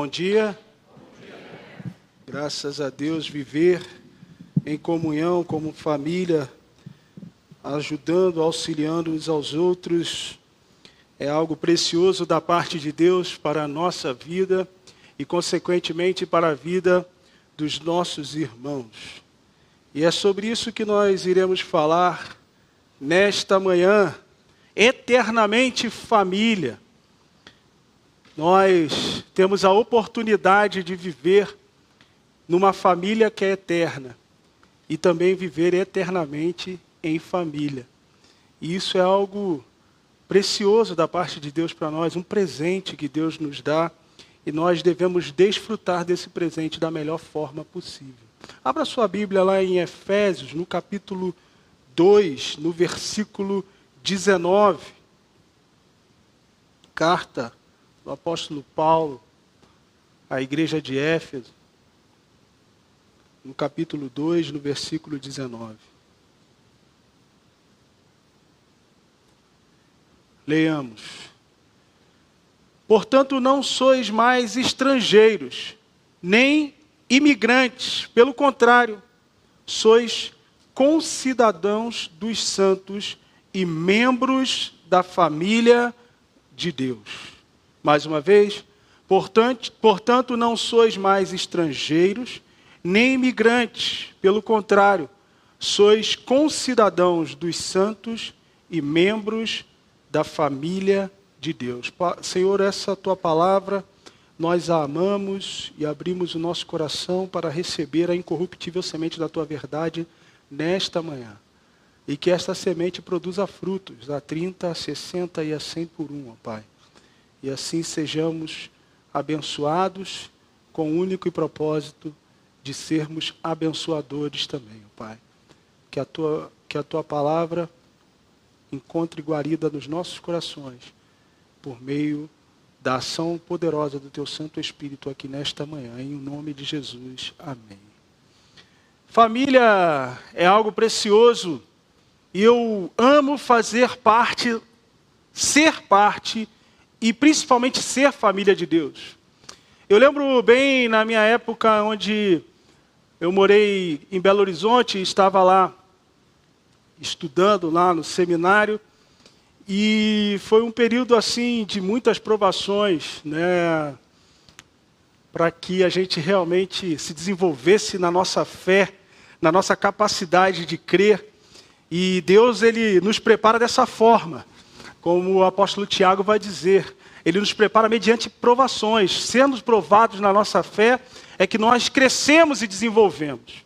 Bom dia. Graças a Deus, viver em comunhão como família, ajudando, auxiliando uns aos outros, é algo precioso da parte de Deus para a nossa vida e, consequentemente, para a vida dos nossos irmãos. E é sobre isso que nós iremos falar nesta manhã, eternamente família. Nós temos a oportunidade de viver numa família que é eterna e também viver eternamente em família. E isso é algo precioso da parte de Deus para nós, um presente que Deus nos dá e nós devemos desfrutar desse presente da melhor forma possível. Abra sua Bíblia lá em Efésios, no capítulo 2, no versículo 19. Carta do apóstolo Paulo à igreja de Éfeso, no capítulo 2, no versículo 19. Leiamos. Portanto, não sois mais estrangeiros, nem imigrantes, pelo contrário, sois concidadãos dos santos e membros da família de Deus. Mais uma vez, portanto, não sois mais estrangeiros, nem imigrantes, pelo contrário, sois concidadãos dos santos e membros da família de Deus. Senhor, essa tua palavra, nós a amamos e abrimos o nosso coração para receber a incorruptível semente da tua verdade nesta manhã. E que esta semente produza frutos, a 30, a 60 e a 100 por um, ó Pai. E assim sejamos abençoados com o único propósito de sermos abençoadores também, ó Pai. Que a tua palavra encontre guarida nos nossos corações, por meio da ação poderosa do teu Santo Espírito aqui nesta manhã, em nome de Jesus. Amém. Família é algo precioso e eu amo fazer parte, ser parte e principalmente ser família de Deus. Eu lembro bem na minha época onde eu morei em Belo Horizonte, estava lá estudando lá no seminário, e foi um período assim de muitas provações, né, para que a gente realmente se desenvolvesse na nossa fé, na nossa capacidade de crer. E Deus, ele nos prepara dessa forma, como o apóstolo Tiago vai dizer. Ele nos prepara mediante provações. Sendo provados na nossa fé, é que nós crescemos e desenvolvemos.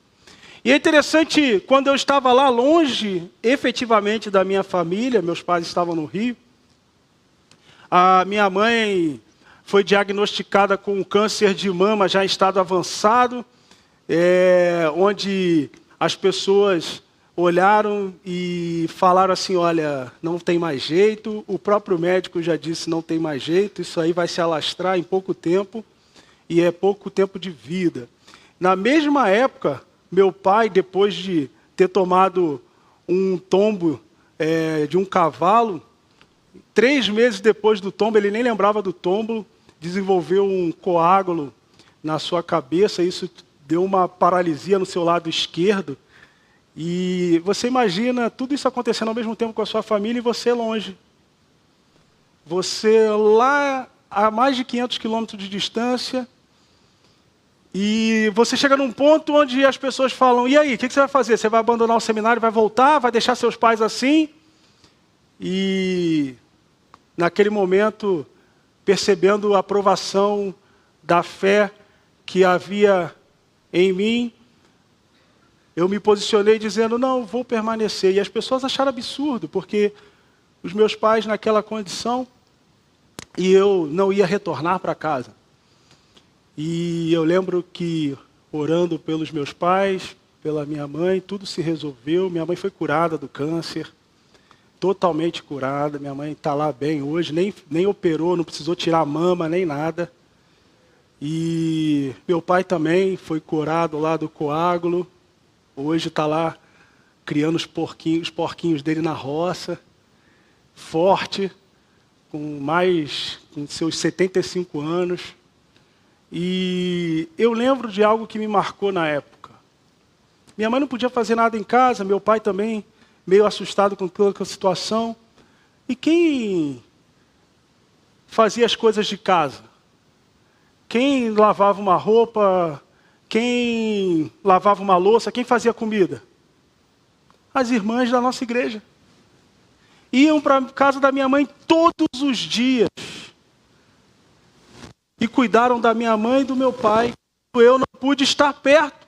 E é interessante, quando eu estava lá longe, efetivamente, da minha família, meus pais estavam no Rio, a minha mãe foi diagnosticada com um câncer de mama já em estado avançado, onde as pessoas olharam e falaram assim, olha, não tem mais jeito, o próprio médico já disse não tem mais jeito, isso aí vai se alastrar em pouco tempo, e é pouco tempo de vida. Na mesma época, meu pai, depois de ter tomado um tombo de um cavalo, 3 meses depois do tombo, ele nem lembrava do tombo, desenvolveu um coágulo na sua cabeça, isso deu uma paralisia no seu lado esquerdo. E você imagina tudo isso acontecendo ao mesmo tempo com a sua família e você longe. Você lá a mais de 500 quilômetros de distância, e você chega num ponto onde as pessoas falam, e aí, o que você vai fazer? Você vai abandonar o seminário, vai voltar, vai deixar seus pais assim? E naquele momento, percebendo a aprovação da fé que havia em mim, eu me posicionei dizendo, não, vou permanecer. E as pessoas acharam absurdo, porque os meus pais naquela condição, e eu não ia retornar para casa. E eu lembro que, orando pelos meus pais, pela minha mãe, tudo se resolveu. Minha mãe foi curada do câncer, totalmente curada. Minha mãe está lá bem hoje, nem operou, não precisou tirar a mama, nem nada. E meu pai também foi curado lá do coágulo. Hoje está lá criando os porquinhos dele na roça, forte, com seus 75 anos. E eu lembro de algo que me marcou na época. Minha mãe não podia fazer nada em casa, meu pai também, meio assustado com toda a situação. E quem fazia as coisas de casa? Quem lavava uma roupa? Quem lavava uma louça? Quem fazia comida? As irmãs da nossa igreja. Iam para a casa da minha mãe todos os dias. E cuidaram da minha mãe e do meu pai. Eu não pude estar perto.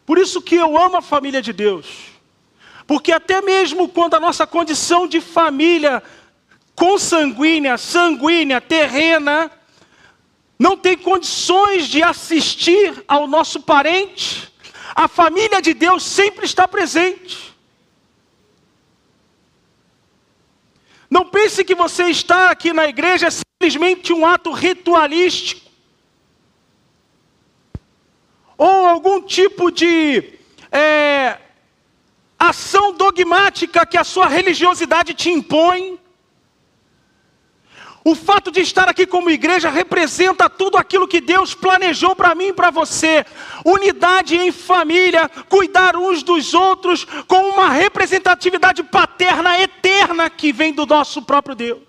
Por isso que eu amo a família de Deus. Porque até mesmo quando a nossa condição de família consanguínea, sanguínea, terrena, não tem condições de assistir ao nosso parente, a família de Deus sempre está presente. Não pense que você estar aqui na igreja é simplesmente um ato ritualístico. Ou algum tipo de ação dogmática que a sua religiosidade te impõe. O fato de estar aqui como igreja representa tudo aquilo que Deus planejou para mim e para você. Unidade em família, cuidar uns dos outros, com uma representatividade paterna eterna que vem do nosso próprio Deus.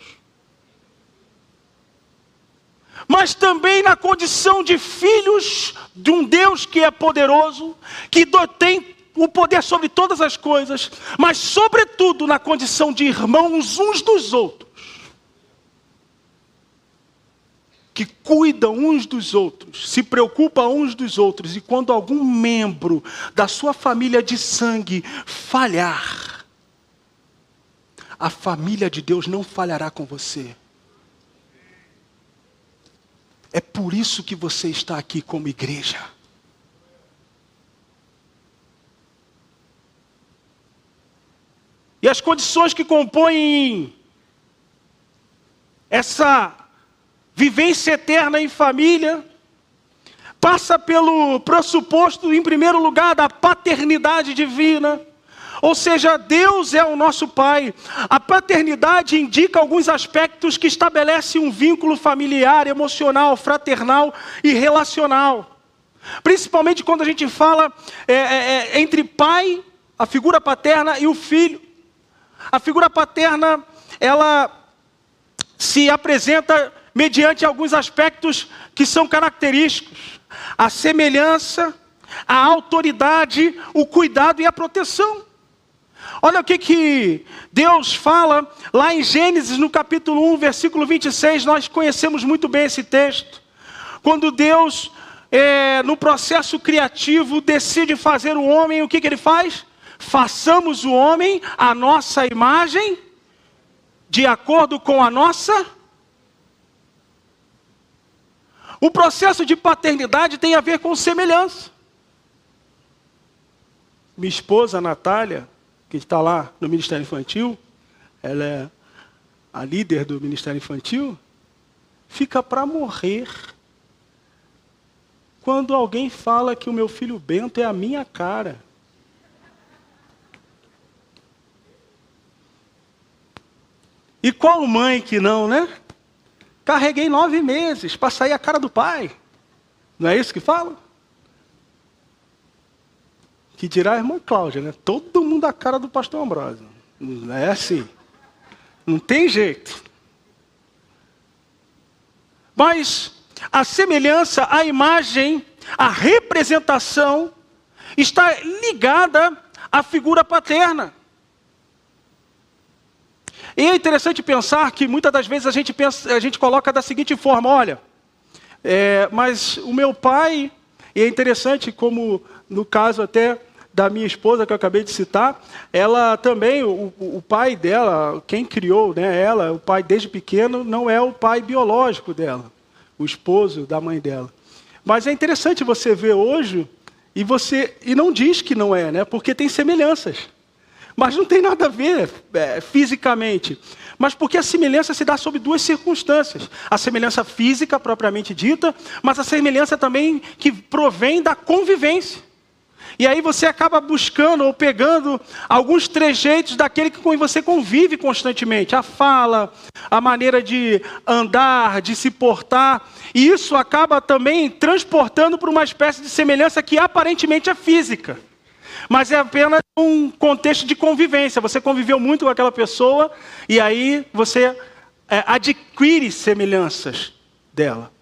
Mas também na condição de filhos de um Deus que é poderoso, que tem o poder sobre todas as coisas, mas sobretudo na condição de irmãos uns dos outros. Que cuidam uns dos outros, se preocupam uns dos outros, e quando algum membro da sua família de sangue falhar, a família de Deus não falhará com você. É por isso que você está aqui como igreja. E as condições que compõem essa vivência eterna em família, passa pelo pressuposto, em primeiro lugar, da paternidade divina. Ou seja, Deus é o nosso Pai. A paternidade indica alguns aspectos que estabelecem um vínculo familiar, emocional, fraternal e relacional. Principalmente quando a gente fala entre pai, a figura paterna, e o filho. A figura paterna, ela se apresenta mediante alguns aspectos que são característicos. A semelhança, a autoridade, o cuidado e a proteção. Olha o que Deus fala lá em Gênesis, no capítulo 1, versículo 26. Nós conhecemos muito bem esse texto. Quando Deus, no processo criativo, decide fazer o homem, o que ele faz? Façamos o homem à nossa imagem, de acordo com a nossa. O processo de paternidade tem a ver com semelhança. Minha esposa, Natália, que está lá no Ministério Infantil, ela é a líder do Ministério Infantil, fica para morrer quando alguém fala que o meu filho Bento é a minha cara. E qual mãe que não, né? Carreguei 9 meses para sair a cara do pai. Não é isso que fala? Que dirá a irmã Cláudia, né? Todo mundo a cara do pastor Ambrósio. Não é assim. Não tem jeito. Mas a semelhança, a imagem, a representação está ligada à figura paterna. E é interessante pensar que muitas das vezes a gente coloca da seguinte forma: olha, mas o meu pai, e é interessante como no caso até da minha esposa que eu acabei de citar, ela também, o pai dela, quem criou, né, ela, o pai desde pequeno, não é o pai biológico dela, o esposo da mãe dela. Mas é interessante você ver hoje, e não diz que não é, né, porque tem semelhanças. Mas não tem nada a ver fisicamente. Mas porque a semelhança se dá sob 2 circunstâncias. A semelhança física, propriamente dita, mas a semelhança também que provém da convivência. E aí você acaba buscando ou pegando alguns trejeitos daquele com quem você convive constantemente. A fala, a maneira de andar, de se portar. E isso acaba também transportando para uma espécie de semelhança que aparentemente é física. Mas é apenas um contexto de convivência. Você conviveu muito com aquela pessoa e aí você adquire semelhanças dela.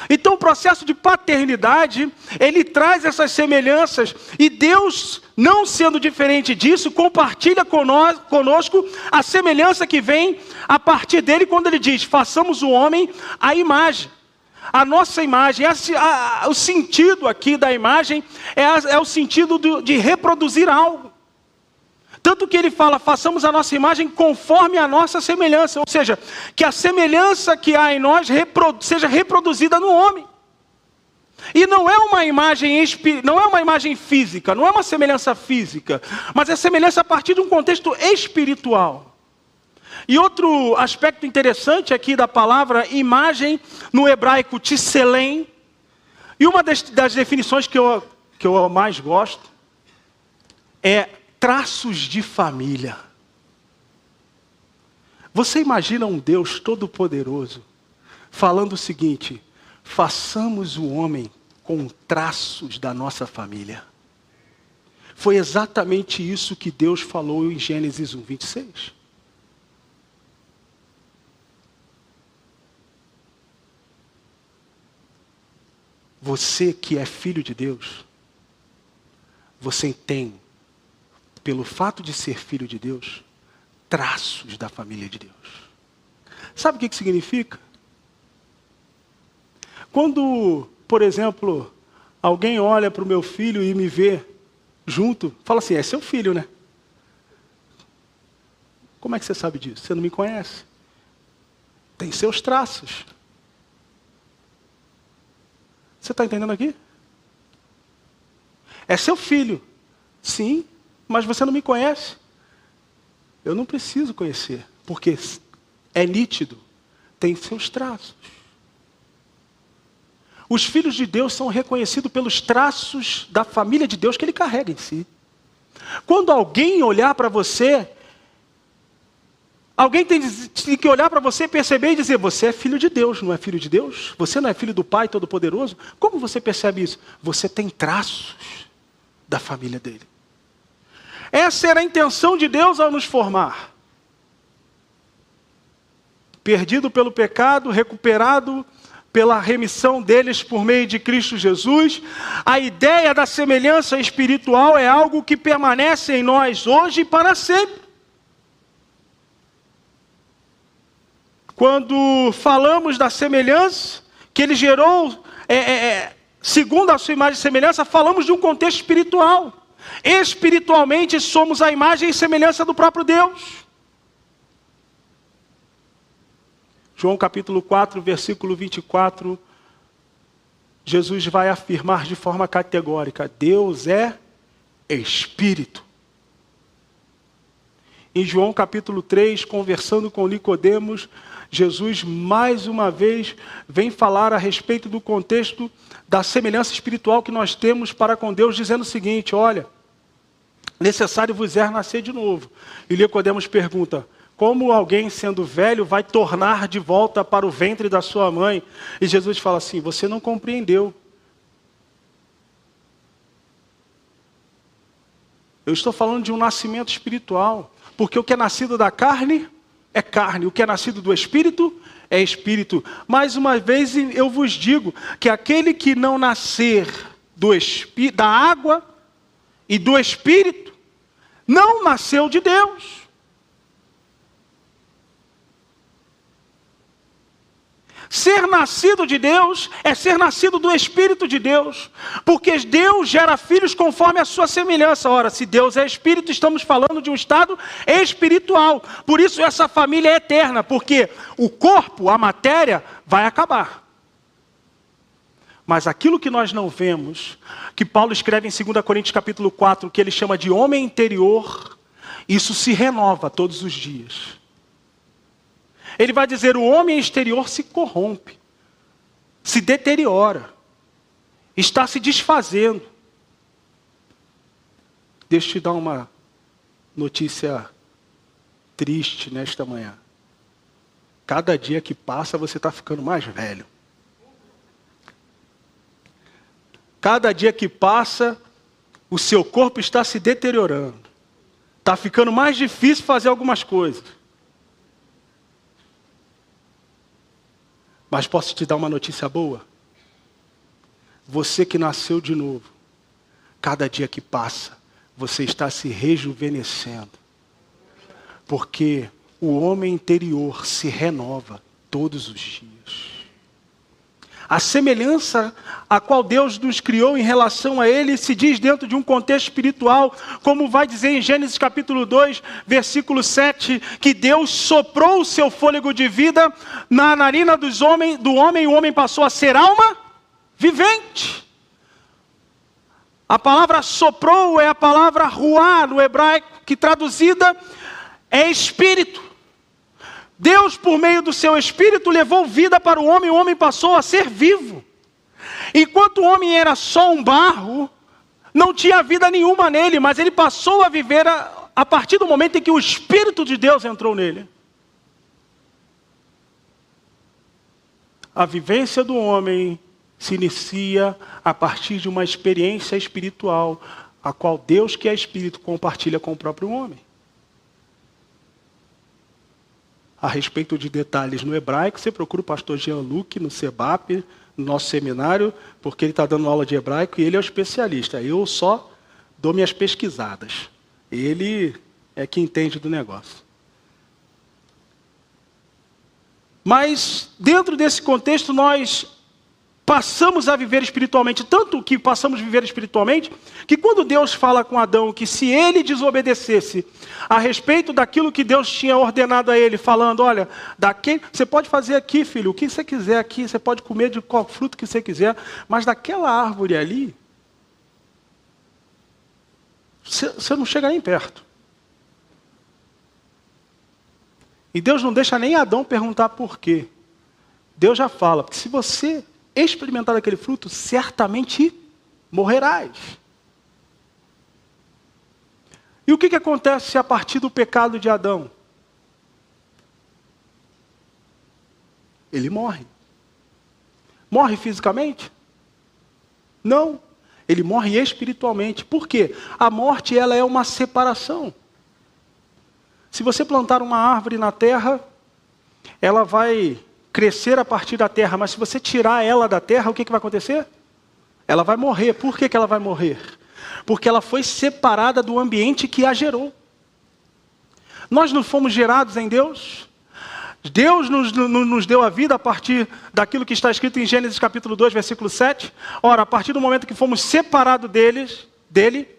Então o processo de paternidade, ele traz essas semelhanças e Deus, não sendo diferente disso, compartilha conosco a semelhança que vem a partir dele quando ele diz, façamos o homem à imagem. A nossa imagem, o sentido aqui da imagem é o sentido de reproduzir algo. Tanto que ele fala, façamos a nossa imagem conforme a nossa semelhança. Ou seja, que a semelhança que há em nós seja reproduzida no homem. E não é uma imagem física, não é uma semelhança física, mas é semelhança a partir de um contexto espiritual. E outro aspecto interessante aqui da palavra imagem, no hebraico tselem, e uma das definições que eu mais gosto, é traços de família. Você imagina um Deus todo-poderoso falando o seguinte, façamos o homem com traços da nossa família. Foi exatamente isso que Deus falou em Gênesis 1, 26. Você que é filho de Deus, você tem, pelo fato de ser filho de Deus, traços da família de Deus. Sabe o que significa? Quando, por exemplo, alguém olha para o meu filho e me vê junto, fala assim, é seu filho, né? Como é que você sabe disso? Você não me conhece. Tem seus traços. Você está entendendo aqui? É seu filho. Sim, mas você não me conhece. Eu não preciso conhecer, porque é nítido. Tem seus traços. Os filhos de Deus são reconhecidos pelos traços da família de Deus que ele carrega em si. Quando alguém olhar para você, alguém tem que olhar para você, perceber e dizer, você é filho de Deus, não é filho de Deus? Você não é filho do Pai Todo-Poderoso? Como você percebe isso? Você tem traços da família dele. Essa era a intenção de Deus ao nos formar. Perdido pelo pecado, recuperado pela remissão deles por meio de Cristo Jesus. A ideia da semelhança espiritual é algo que permanece em nós hoje e para sempre. Quando falamos da semelhança que ele gerou, segundo a sua imagem e semelhança, falamos de um contexto espiritual. Espiritualmente somos a imagem e semelhança do próprio Deus. João capítulo 4, versículo 24, Jesus vai afirmar de forma categórica, Deus é Espírito. Em João capítulo 3, conversando com Nicodemos, Jesus mais uma vez vem falar a respeito do contexto da semelhança espiritual que nós temos para com Deus, dizendo o seguinte, olha, necessário vos é nascer de novo. E Nicodemos pergunta, como alguém sendo velho vai tornar de volta para o ventre da sua mãe? E Jesus fala assim, você não compreendeu. Eu estou falando de um nascimento espiritual. Porque o que é nascido da carne, é carne. O que é nascido do Espírito, é Espírito. Mais uma vez eu vos digo que aquele que não nascer da água e do Espírito, não nasceu de Deus. Ser nascido de Deus é ser nascido do Espírito de Deus. Porque Deus gera filhos conforme a sua semelhança. Ora, se Deus é Espírito, estamos falando de um estado espiritual. Por isso essa família é eterna. Porque o corpo, a matéria, vai acabar. Mas aquilo que nós não vemos, que Paulo escreve em 2 Coríntios capítulo 4, que ele chama de homem interior, isso se renova todos os dias. Ele vai dizer, o homem exterior se corrompe, se deteriora, está se desfazendo. Deixa eu te dar uma notícia triste nesta manhã. Cada dia que passa, você está ficando mais velho. Cada dia que passa, o seu corpo está se deteriorando. Está ficando mais difícil fazer algumas coisas. Mas posso te dar uma notícia boa? Você que nasceu de novo, cada dia que passa, você está se rejuvenescendo. Porque o homem interior se renova todos os dias. A semelhança a qual Deus nos criou em relação a Ele se diz dentro de um contexto espiritual, como vai dizer em Gênesis capítulo 2, versículo 7, que Deus soprou o seu fôlego de vida na narina do homem, e o homem passou a ser alma vivente. A palavra soprou é a palavra ruá no hebraico, que traduzida é espírito. Deus, por meio do seu Espírito, levou vida para o homem passou a ser vivo. Enquanto o homem era só um barro, não tinha vida nenhuma nele, mas ele passou a viver a partir do momento em que o Espírito de Deus entrou nele. A vivência do homem se inicia a partir de uma experiência espiritual, a qual Deus, que é Espírito, compartilha com o próprio homem. A respeito de detalhes no hebraico, você procura o pastor Jean-Luc no SEBAP, no nosso seminário, porque ele está dando aula de hebraico e ele é o especialista. Eu só dou minhas pesquisadas. Ele é que entende do negócio. Mas, dentro desse contexto, nós passamos a viver espiritualmente, tanto que passamos a viver espiritualmente, que quando Deus fala com Adão que se ele desobedecesse a respeito daquilo que Deus tinha ordenado a ele, falando, olha, você pode fazer aqui, filho, o que você quiser aqui, você pode comer de qual fruto que você quiser, mas daquela árvore ali, você não chega nem perto. E Deus não deixa nem Adão perguntar por quê. Deus já fala, porque se você experimentar aquele fruto, certamente morrerás. E o que acontece a partir do pecado de Adão? Ele morre. Morre fisicamente? Não. Ele morre espiritualmente. Por quê? A morte, ela é uma separação. Se você plantar uma árvore na terra, ela vai crescer a partir da terra, mas se você tirar ela da terra, o que vai acontecer? Ela vai morrer. Por que ela vai morrer? Porque ela foi separada do ambiente que a gerou. Nós não fomos gerados em Deus. Deus nos deu a vida a partir daquilo que está escrito em Gênesis capítulo 2, versículo 7. Ora, a partir do momento que fomos separados dele,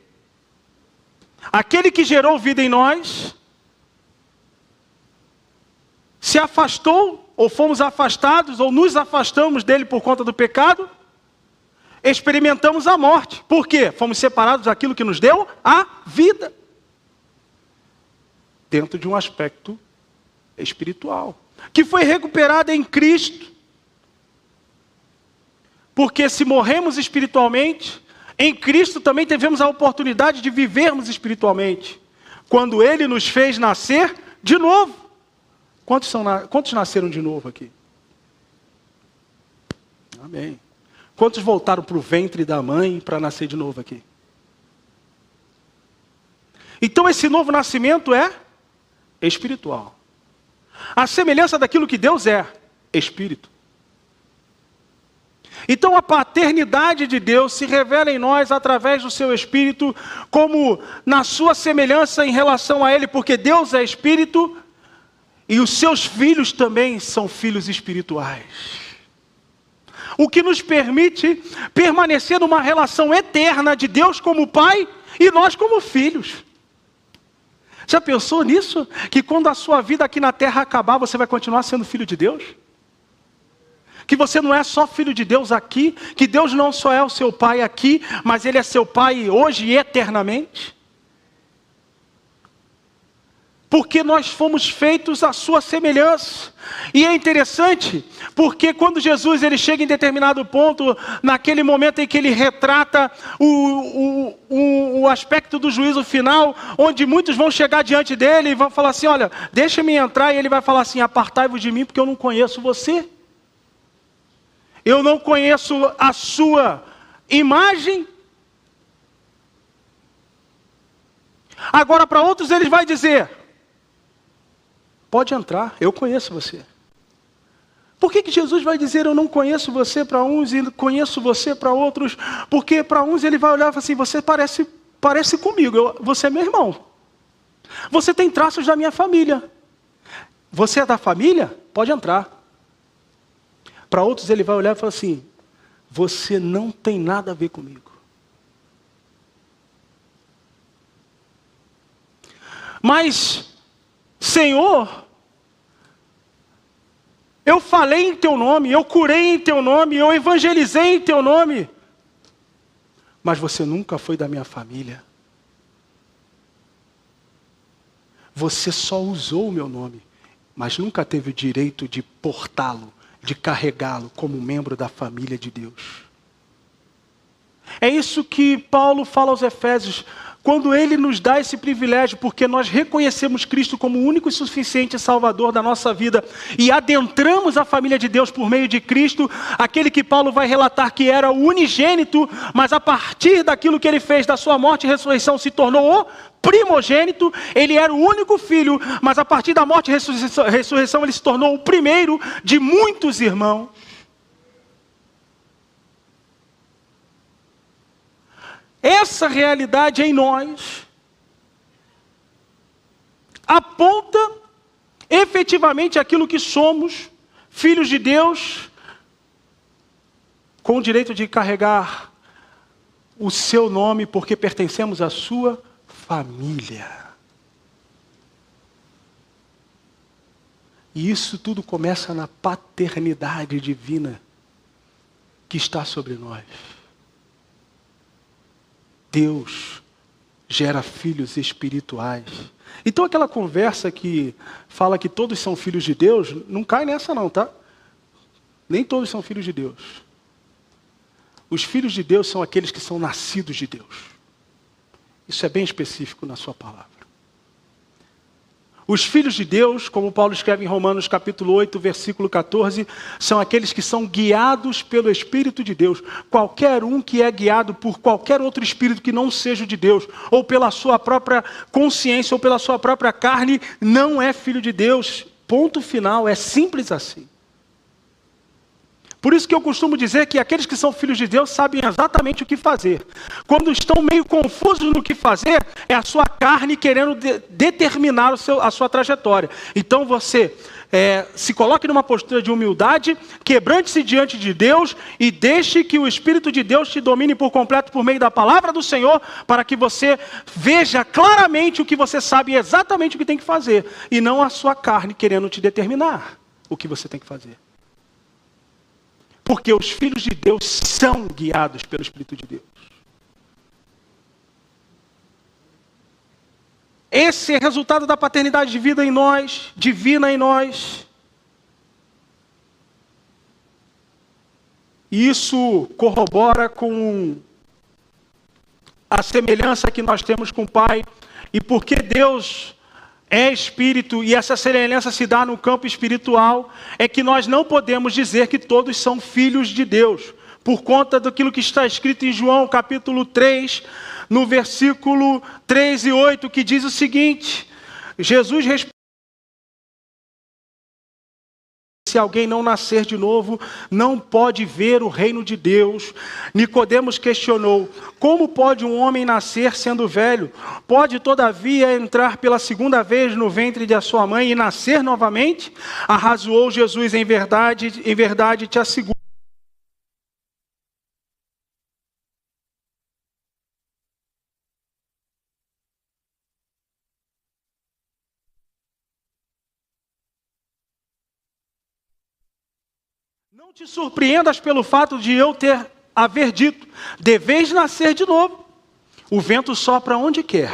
aquele que gerou vida em nós, se afastou, ou fomos afastados, ou nos afastamos dele por conta do pecado, experimentamos a morte. Por quê? Fomos separados daquilo que nos deu a vida. Dentro de um aspecto espiritual, que foi recuperada em Cristo. Porque se morremos espiritualmente, em Cristo também tivemos a oportunidade de vivermos espiritualmente. Quando Ele nos fez nascer de novo. Quantos nasceram de novo aqui? Amém. Quantos voltaram para o ventre da mãe para nascer de novo aqui? Então esse novo nascimento é espiritual. A semelhança daquilo que Deus é, Espírito. Então a paternidade de Deus se revela em nós através do seu Espírito, como na sua semelhança em relação a Ele, porque Deus é Espírito, e os seus filhos também são filhos espirituais. O que nos permite permanecer numa relação eterna de Deus como Pai e nós como filhos. Já pensou nisso? Que quando a sua vida aqui na terra acabar, você vai continuar sendo filho de Deus? Que você não é só filho de Deus aqui, que Deus não só é o seu Pai aqui, mas Ele é seu Pai hoje e eternamente? porque nós fomos feitos à sua semelhança. E é interessante, porque quando Jesus ele chega em determinado ponto, naquele momento em que ele retrata o aspecto do juízo final, onde muitos vão chegar diante dele e vão falar assim, olha, deixa-me entrar, e ele vai falar assim, apartai-vos de mim, porque eu não conheço você. Eu não conheço a sua imagem. Agora para outros ele vai dizer, pode entrar, eu conheço você. Por que Jesus vai dizer, eu não conheço você para uns e conheço você para outros? Porque para uns ele vai olhar e falar assim, você parece comigo, você é meu irmão. Você tem traços da minha família. Você é da família? Pode entrar. Para outros ele vai olhar e falar assim, você não tem nada a ver comigo. Mas, Senhor, eu falei em teu nome, eu curei em teu nome, eu evangelizei em teu nome. Mas você nunca foi da minha família. Você só usou o meu nome, mas nunca teve o direito de portá-lo, de carregá-lo como membro da família de Deus. É isso que Paulo fala aos Efésios, quando ele nos dá esse privilégio, porque nós reconhecemos Cristo como o único e suficiente Salvador da nossa vida, e adentramos a família de Deus por meio de Cristo, aquele que Paulo vai relatar que era o unigênito, mas a partir daquilo que ele fez da sua morte e ressurreição se tornou o primogênito. Ele era o único filho, mas a partir da morte e ressurreição ele se tornou o primeiro de muitos irmãos. Essa realidade em nós aponta efetivamente aquilo que somos, filhos de Deus, com o direito de carregar o seu nome, porque pertencemos à sua família. E isso tudo começa na paternidade divina que está sobre nós. Deus gera filhos espirituais. Então aquela conversa que fala que todos são filhos de Deus, não cai nessa não, tá? Nem todos são filhos de Deus. Os filhos de Deus são aqueles que são nascidos de Deus. Isso é bem específico na sua palavra. Os filhos de Deus, como Paulo escreve em Romanos capítulo 8, versículo 14, são aqueles que são guiados pelo Espírito de Deus. Qualquer um que é guiado por qualquer outro espírito que não seja de Deus, ou pela sua própria consciência, ou pela sua própria carne, não é filho de Deus. Ponto final, é simples assim. Por isso que eu costumo dizer que aqueles que são filhos de Deus sabem exatamente o que fazer. Quando estão meio confusos no que fazer, é a sua carne querendo determinar a sua trajetória. Então você se coloque numa postura de humildade, quebrante-se diante de Deus e deixe que o Espírito de Deus te domine por completo por meio da palavra do Senhor, para que você veja claramente o que você sabe e exatamente o que tem que fazer, e não a sua carne querendo te determinar o que você tem que fazer. Porque os filhos de Deus são guiados pelo Espírito de Deus. Esse é resultado da paternidade divina em nós. E isso corrobora com a semelhança que nós temos com o Pai. E porque Deus é Espírito, e essa semelhança se dá no campo espiritual, é que nós não podemos dizer que todos são filhos de Deus, por conta daquilo que está escrito em João capítulo 3, no versículo 3 e 8, que diz o seguinte: Jesus respondeu: se alguém não nascer de novo, não pode ver o reino de Deus. Nicodemos questionou: como pode um homem nascer sendo velho? Pode todavia entrar pela segunda vez no ventre de sua mãe e nascer novamente? Arrazoou Jesus: em verdade te asseguro. Não te surpreendas pelo fato de eu haver dito: deveis nascer de novo. O vento sopra onde quer.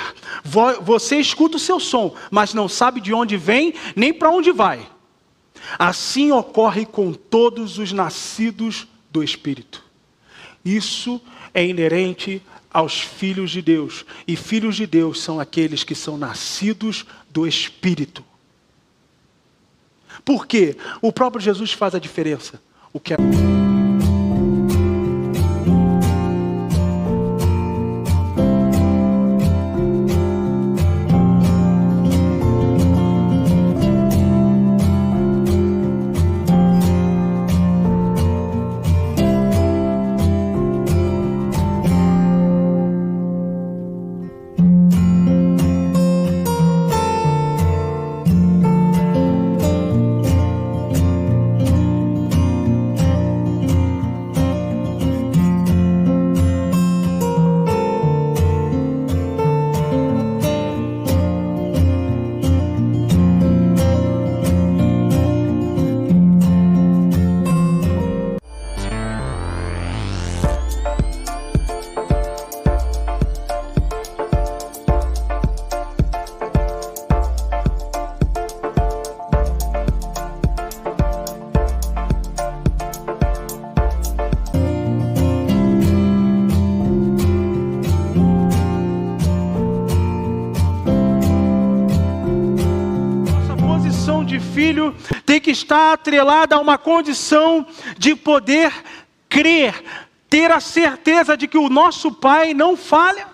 Você escuta o seu som, mas não sabe de onde vem, nem para onde vai. Assim ocorre com todos os nascidos do Espírito. Isso é inerente aos filhos de Deus. E filhos de Deus são aqueles que são nascidos do Espírito. Por quê? O próprio Jesus faz a diferença. O que é... Filho tem que estar atrelada a uma condição de poder crer, ter a certeza de que o nosso Pai não falha,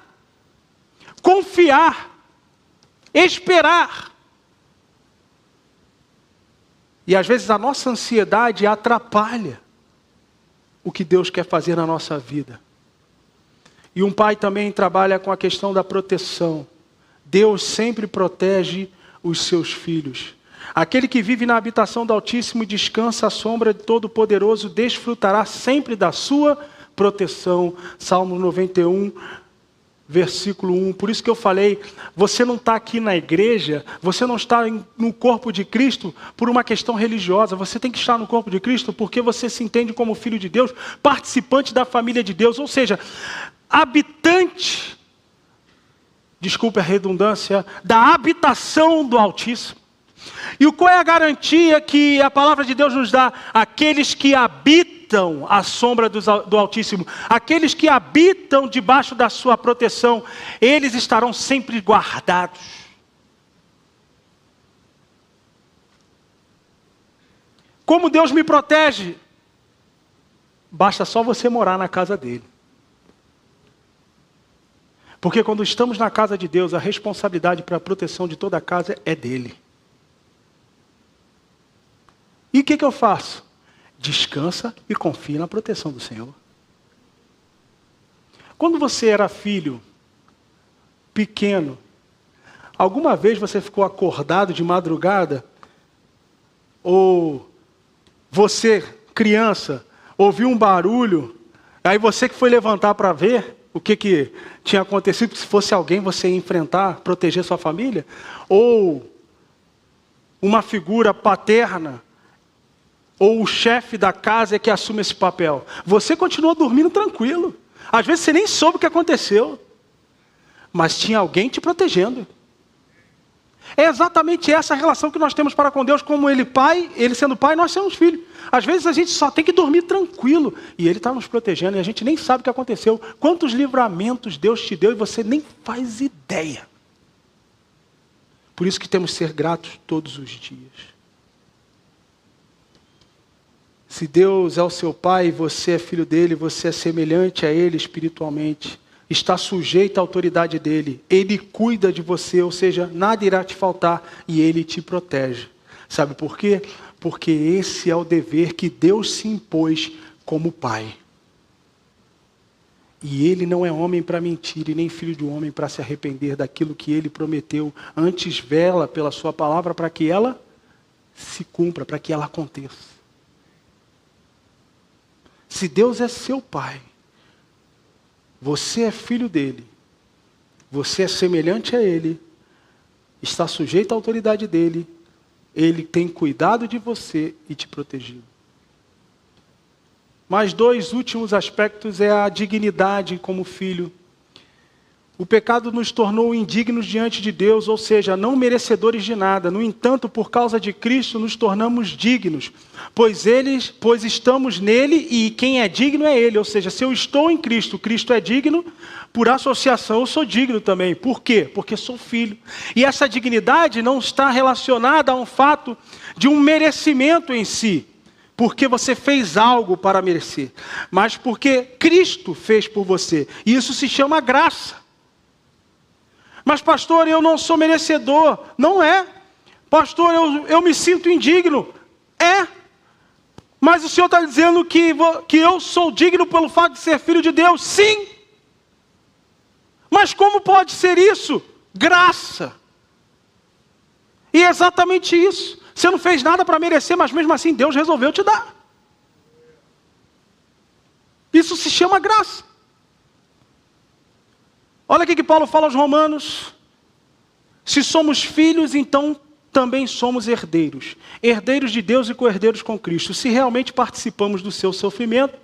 confiar, esperar. E às vezes a nossa ansiedade atrapalha o que Deus quer fazer na nossa vida. E um pai também trabalha com a questão da proteção. Deus sempre protege os seus filhos. Aquele que vive na habitação do Altíssimo e descansa à sombra de Todo-Poderoso, desfrutará sempre da sua proteção. Salmo 91, versículo 1. Por isso que eu falei, você não está aqui na igreja, você não está no corpo de Cristo por uma questão religiosa. Você tem que estar no corpo de Cristo porque você se entende como filho de Deus, participante da família de Deus, ou seja, habitante, desculpe a redundância, da habitação do Altíssimo. E qual é a garantia que a palavra de Deus nos dá? Aqueles que habitam à sombra do Altíssimo, aqueles que habitam debaixo da sua proteção, eles estarão sempre guardados. Como Deus me protege? Basta só você morar na casa dele. Porque quando estamos na casa de Deus, a responsabilidade para a proteção de toda a casa é dele. E o que eu faço? Descansa e confia na proteção do Senhor. Quando você era filho, pequeno, alguma vez você ficou acordado de madrugada? Ou você, criança, ouviu um barulho, aí você que foi levantar para ver o que tinha acontecido, se fosse alguém você ia enfrentar, proteger sua família? Ou uma figura paterna, ou o chefe da casa é que assume esse papel. Você continua dormindo tranquilo. Às vezes você nem soube o que aconteceu. Mas tinha alguém te protegendo. É exatamente essa a relação que nós temos para com Deus, como Ele pai, Ele sendo pai, nós somos filhos. Às vezes a gente só tem que dormir tranquilo. E Ele está nos protegendo e a gente nem sabe o que aconteceu. Quantos livramentos Deus te deu e você nem faz ideia. Por isso que temos que ser gratos todos os dias. Se Deus é o seu pai e você é filho dele, você é semelhante a ele espiritualmente, está sujeito à autoridade dele, ele cuida de você, ou seja, nada irá te faltar e ele te protege. Sabe por quê? Porque esse é o dever que Deus se impôs como pai. E ele não é homem para mentir e nem filho de homem para se arrepender daquilo que ele prometeu. Antes vela pela sua palavra para que ela se cumpra, para que ela aconteça. Se Deus é seu pai, você é filho dele, você é semelhante a ele, está sujeito à autoridade dele, ele tem cuidado de você e te protegido. Mais dois últimos aspectos é a dignidade como filho. O pecado nos tornou indignos diante de Deus, ou seja, não merecedores de nada. No entanto, por causa de Cristo, nos tornamos dignos, pois estamos nele e quem é digno é ele. Ou seja, se eu estou em Cristo, Cristo é digno, por associação eu sou digno também. Por quê? Porque sou filho. E essa dignidade não está relacionada a um fato de um merecimento em si, porque você fez algo para merecer, mas porque Cristo fez por você. E isso se chama graça. Mas pastor, eu não sou merecedor. Não é. Pastor, eu me sinto indigno. É. Mas o Senhor está dizendo que eu sou digno pelo fato de ser filho de Deus. Sim. Mas como pode ser isso? Graça. E é exatamente isso. Você não fez nada para merecer, mas mesmo assim Deus resolveu te dar. Isso se chama graça. Olha o que Paulo fala aos Romanos. Se somos filhos, então também somos herdeiros. Herdeiros de Deus e co-herdeiros com Cristo. Se realmente participamos do seu sofrimento,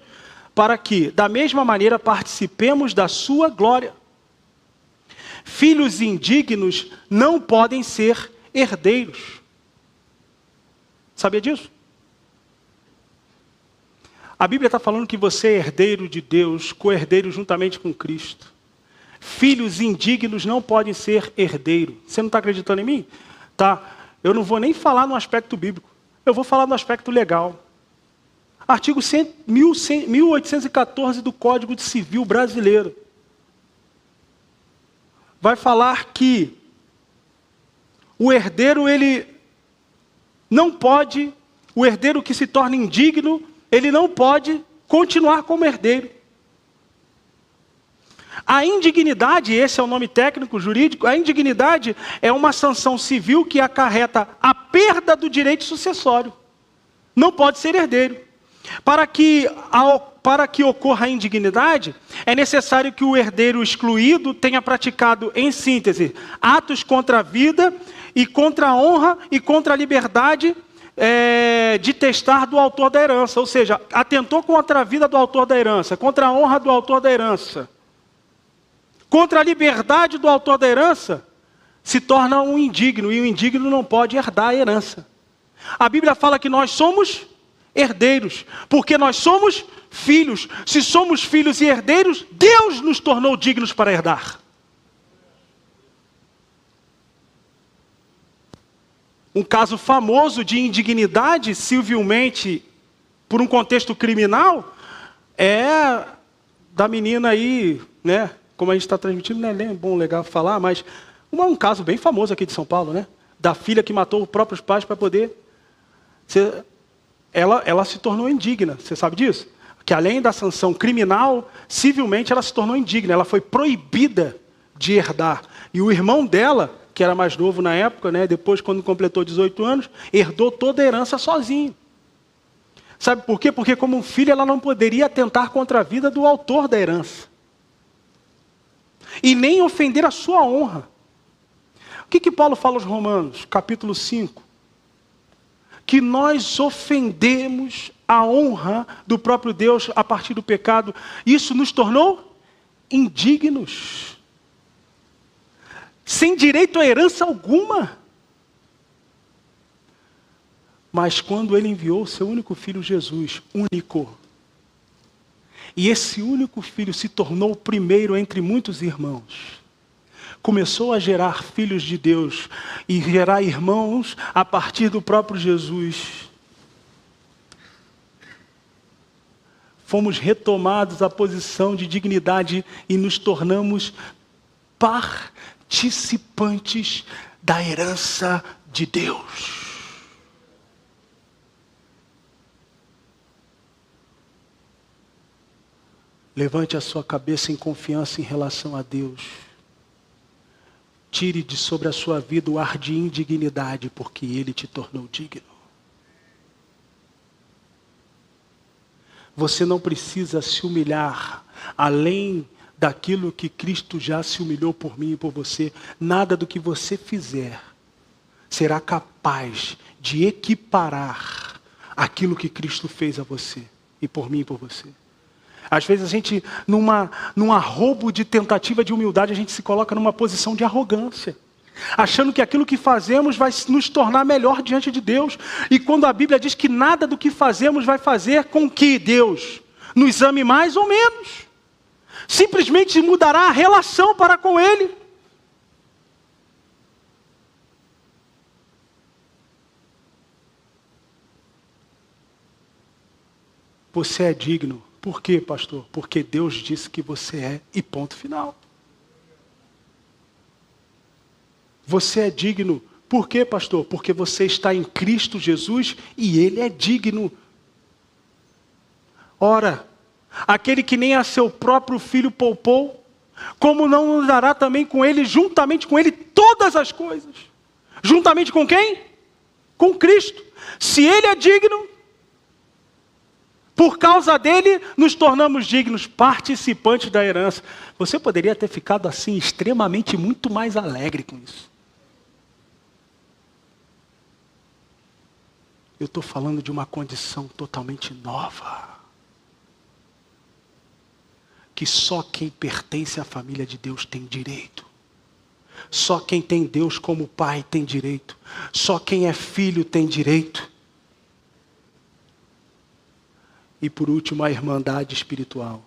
para que, da mesma maneira, participemos da sua glória. Filhos indignos não podem ser herdeiros. Sabia disso? A Bíblia está falando que você é herdeiro de Deus, co-herdeiro juntamente com Cristo. Filhos indignos não podem ser herdeiros. Você não está acreditando em mim? Tá. Eu não vou nem falar no aspecto bíblico. Eu vou falar no aspecto legal. Artigo 1814 do Código Civil Brasileiro. Vai falar que o herdeiro, ele não pode, o herdeiro que se torna indigno, ele não pode continuar como herdeiro. A indignidade, esse é o nome técnico, jurídico, a indignidade é uma sanção civil que acarreta a perda do direito sucessório. Não pode ser herdeiro. Para que ocorra a indignidade, é necessário que o herdeiro excluído tenha praticado, em síntese, atos contra a vida e contra a honra e contra a liberdade de testar do autor da herança. Ou seja, atentou contra a vida do autor da herança, contra a honra do autor da herança, contra a liberdade do autor da herança, se torna um indigno, e o indigno não pode herdar a herança. A Bíblia fala que nós somos herdeiros, porque nós somos filhos. Se somos filhos e herdeiros, Deus nos tornou dignos para herdar. Um caso famoso de indignidade, civilmente, por um contexto criminal, é da menina aí, né? Como a gente está transmitindo, não é bom, legal falar, mas um caso bem famoso aqui de São Paulo, né? Da filha que matou os próprios pais para poder... Ela se tornou indigna, você sabe disso? Que além da sanção criminal, civilmente ela se tornou indigna, ela foi proibida de herdar. E o irmão dela, que era mais novo na época, né? Depois, quando completou 18 anos, herdou toda a herança sozinho. Sabe por quê? Porque como filha ela não poderia atentar contra a vida do autor da herança. E nem ofender a sua honra. O que Paulo fala aos Romanos, capítulo 5? Que nós ofendemos a honra do próprio Deus a partir do pecado. Isso nos tornou indignos. Sem direito a herança alguma. Mas quando ele enviou o seu único filho Jesus, único, e esse único filho se tornou o primeiro entre muitos irmãos, começou a gerar filhos de Deus e gerar irmãos a partir do próprio Jesus. Fomos retomados à posição de dignidade e nos tornamos participantes da herança de Deus. Levante a sua cabeça em confiança em relação a Deus. Tire de sobre a sua vida o ar de indignidade, porque Ele te tornou digno. Você não precisa se humilhar além daquilo que Cristo já se humilhou por mim e por você. Nada do que você fizer será capaz de equiparar aquilo que Cristo fez a você e por mim e por você. Às vezes a gente, num arrobo de tentativa de humildade, a gente se coloca numa posição de arrogância, achando que aquilo que fazemos vai nos tornar melhor diante de Deus. E quando a Bíblia diz que nada do que fazemos vai fazer com que Deus nos ame mais ou menos, simplesmente mudará a relação para com Ele. Você é digno. Por quê, pastor? Porque Deus disse que você é, e ponto final. Você é digno. Por quê, pastor? Porque você está em Cristo Jesus e Ele é digno. Ora, aquele que nem a seu próprio filho poupou, como não nos dará também com Ele, juntamente com Ele, todas as coisas? Juntamente com quem? Com Cristo. Se Ele é digno, por causa dele, nos tornamos dignos, participantes da herança. Você poderia ter ficado assim, extremamente, muito mais alegre com isso. Eu estou falando de uma condição totalmente nova. Que só quem pertence à família de Deus tem direito. Só quem tem Deus como pai tem direito. Só quem é filho tem direito. E por último, a irmandade espiritual.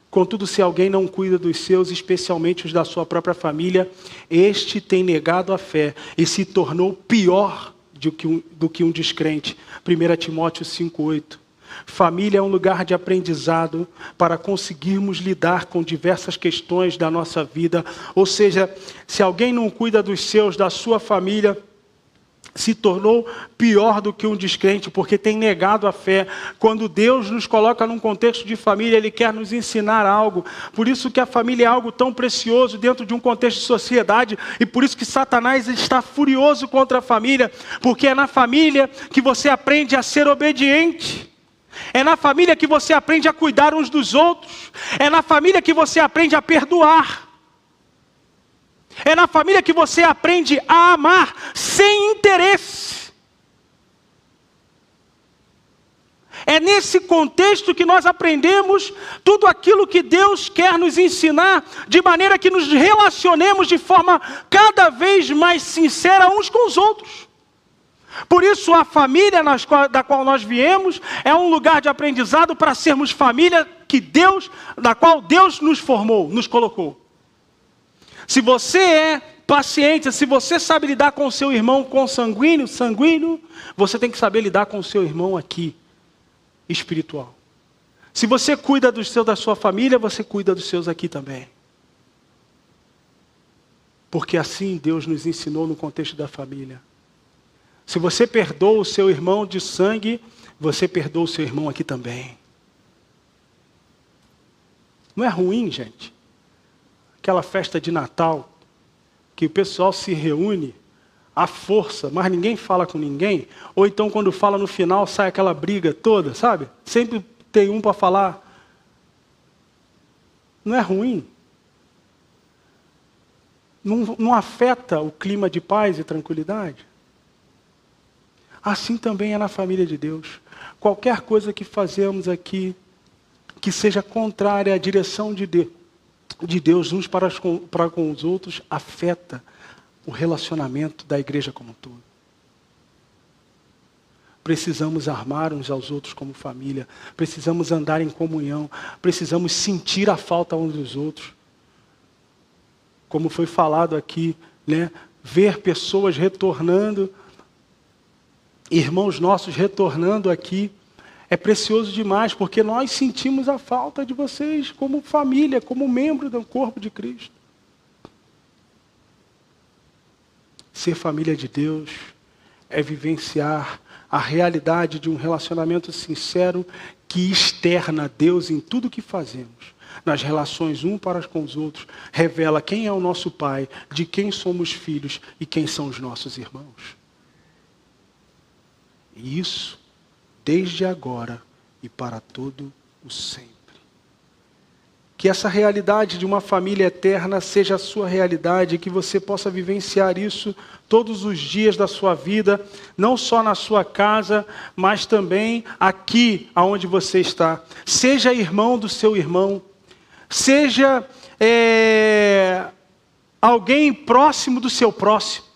Contudo, se alguém não cuida dos seus, especialmente os da sua própria família, este tem negado a fé e se tornou pior do que um descrente. 1 Timóteo 5,8. Família é um lugar de aprendizado para conseguirmos lidar com diversas questões da nossa vida. Ou seja, se alguém não cuida dos seus, da sua família, se tornou pior do que um descrente, porque tem negado a fé. Quando Deus nos coloca num contexto de família, Ele quer nos ensinar algo. Por isso que a família é algo tão precioso dentro de um contexto de sociedade, e por isso que Satanás está furioso contra a família, porque é na família que você aprende a ser obediente. É na família que você aprende a cuidar uns dos outros. É na família que você aprende a perdoar. É na família que você aprende a amar sem interesse. É nesse contexto que nós aprendemos tudo aquilo que Deus quer nos ensinar, de maneira que nos relacionemos de forma cada vez mais sincera uns com os outros. Por isso a família da qual nós viemos é um lugar de aprendizado para sermos família da qual Deus nos formou, nos colocou. Se você é paciente, se você sabe lidar com o seu irmão consanguíneo, você tem que saber lidar com o seu irmão aqui, espiritual. Se você cuida dos seus da sua família, você cuida dos seus aqui também. Porque assim Deus nos ensinou no contexto da família. Se você perdoa o seu irmão de sangue, você perdoa o seu irmão aqui também. Não é ruim, gente? Aquela festa de Natal, que o pessoal se reúne à força, mas ninguém fala com ninguém. Ou então quando fala no final, sai aquela briga toda, sabe? Sempre tem um para falar. Não é ruim? Não afeta o clima de paz e tranquilidade? Assim também é na família de Deus. Qualquer coisa que fazemos aqui, que seja contrária à direção de Deus uns para com os outros, afeta o relacionamento da igreja como um todo. Precisamos amar uns aos outros como família, precisamos andar em comunhão, precisamos sentir a falta uns dos outros. Como foi falado aqui, né? Ver pessoas retornando, irmãos nossos retornando aqui, é precioso demais, porque nós sentimos a falta de vocês como família, como membro do corpo de Cristo. Ser família de Deus é vivenciar a realidade de um relacionamento sincero que externa Deus em tudo que fazemos. Nas relações um para com os outros, revela quem é o nosso Pai, de quem somos filhos e quem são os nossos irmãos. E isso – desde agora e para todo o sempre. Que essa realidade de uma família eterna seja a sua realidade, que você possa vivenciar isso todos os dias da sua vida, não só na sua casa, mas também aqui aonde você está. Seja irmão do seu irmão, seja alguém próximo do seu próximo,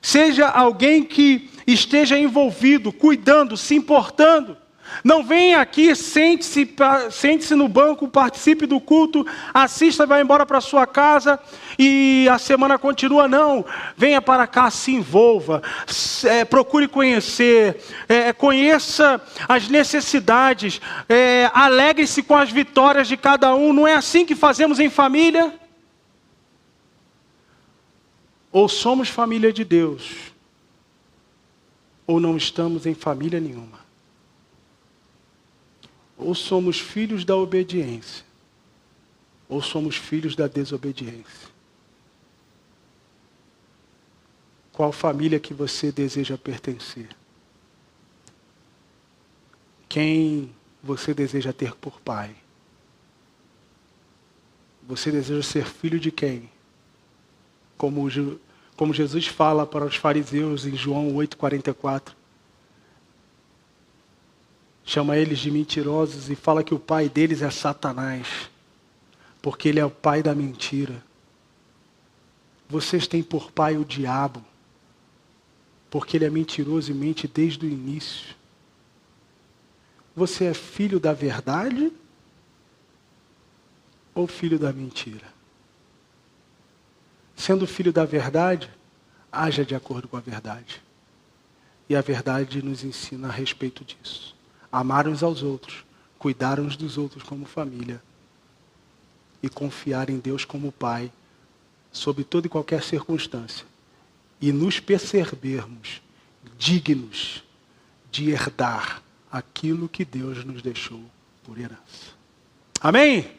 seja alguém que esteja envolvido, cuidando, se importando. Não venha aqui, sente-se no banco, participe do culto, assista, vai embora para sua casa e a semana continua. Não, venha para cá, se envolva, procure conhecer, conheça as necessidades, alegre-se com as vitórias de cada um. Não é assim que fazemos em família? Ou somos família de Deus, ou não estamos em família nenhuma. Ou somos filhos da obediência, ou somos filhos da desobediência. Qual família que você deseja pertencer? Quem você deseja ter por pai? Você deseja ser filho de quem? Como Jesus fala para os fariseus em João 8,44. Chama eles de mentirosos e fala que o pai deles é Satanás, porque ele é o pai da mentira. Vocês têm por pai o diabo, porque ele é mentiroso e mente desde o início. Você é filho da verdade ou filho da mentira? Sendo filho da verdade, haja de acordo com a verdade. E a verdade nos ensina a respeito disso. Amar uns aos outros, cuidar uns dos outros como família e confiar em Deus como Pai, sob toda e qualquer circunstância, e nos percebermos dignos de herdar aquilo que Deus nos deixou por herança. Amém?